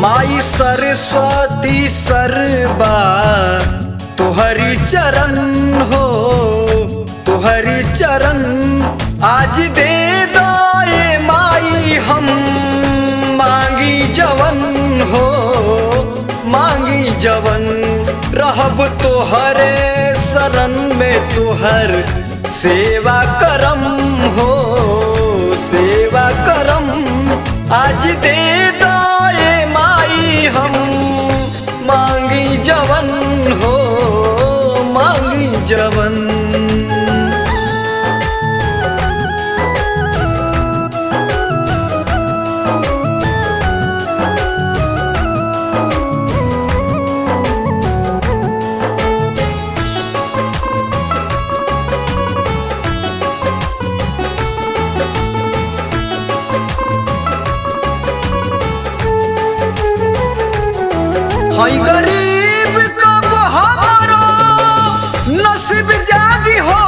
माई सरस्वती सरबा तुहरी चरण हो, तुहरी चरण आज दे दाए माई हम मांगी जवन हो, मांगी जवन रहब तोहरे शरण में तुहर सेवा करम हो, सेवा करम आज दे दाए माई हम मांगी जवन हो, मांगी जवन। हाय गरीब कब हमारो नसीब जागी हो,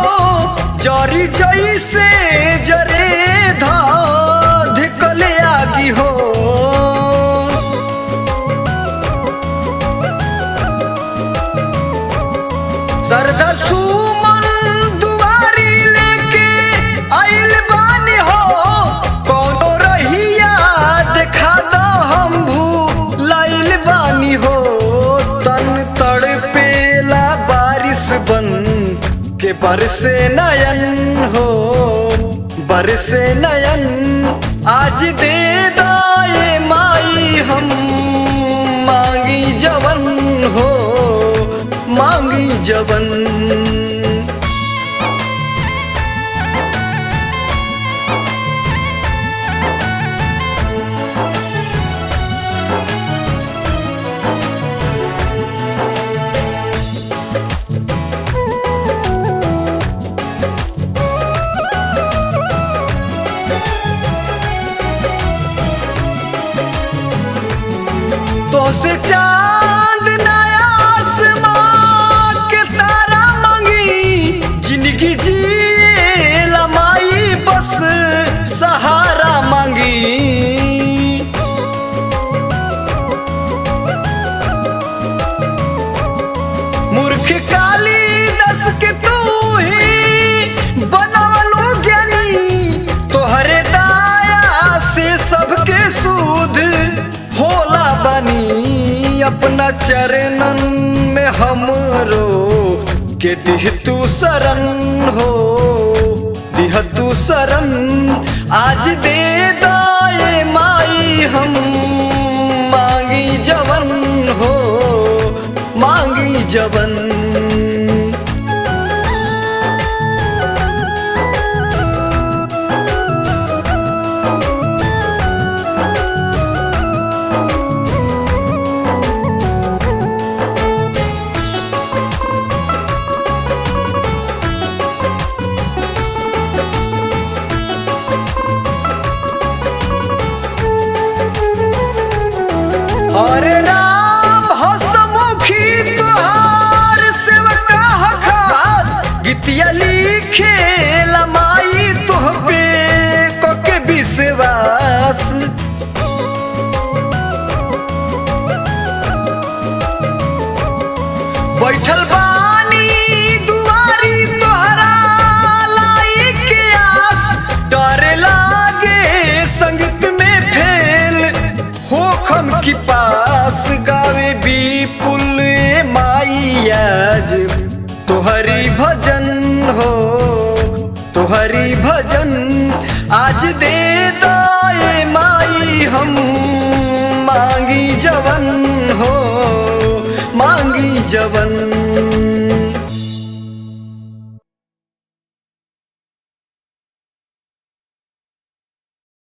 जरी जैसे जरे धिकले आगी हो। सरदा सुमन दुआरी लेके आइल बानी हो, कौनो रहिया देखा दो हम भूलाइल बानी हो। तड़पेला बारिश बन के बरसे नयन हो, बरसे नयन आज दे दाए माई हम मांगी जवन हो, मांगी जवन। तो से चांद नया आसमां के तारा मांगी, जिंदगी जिए लमाई बस सहारा मांगी। मूर्ख कालिदास के तू ही बनवलो ज्ञानी, तोहरे दया से सबके सुध होला बनी। अपना चरणन में हमरो के दिह तू शरण हो, दिह तू शरण आज दे दाए माई हम मांगी जवन हो, मांगी जवन। हरे राम हसमुखी तुहार सेवका खास, गीतिया लिखे लमाई तुह पे कोके विश्वास। बैठल बानी दुआरी तोहरा लाई के आस, डर लागे संगीत में फेल होखम की पास। गावे विपुल माई आज तुहरी भजन हो, तुहरी भजन आज दे दाए माई हम मांगी जवन हो, मांगी जवन।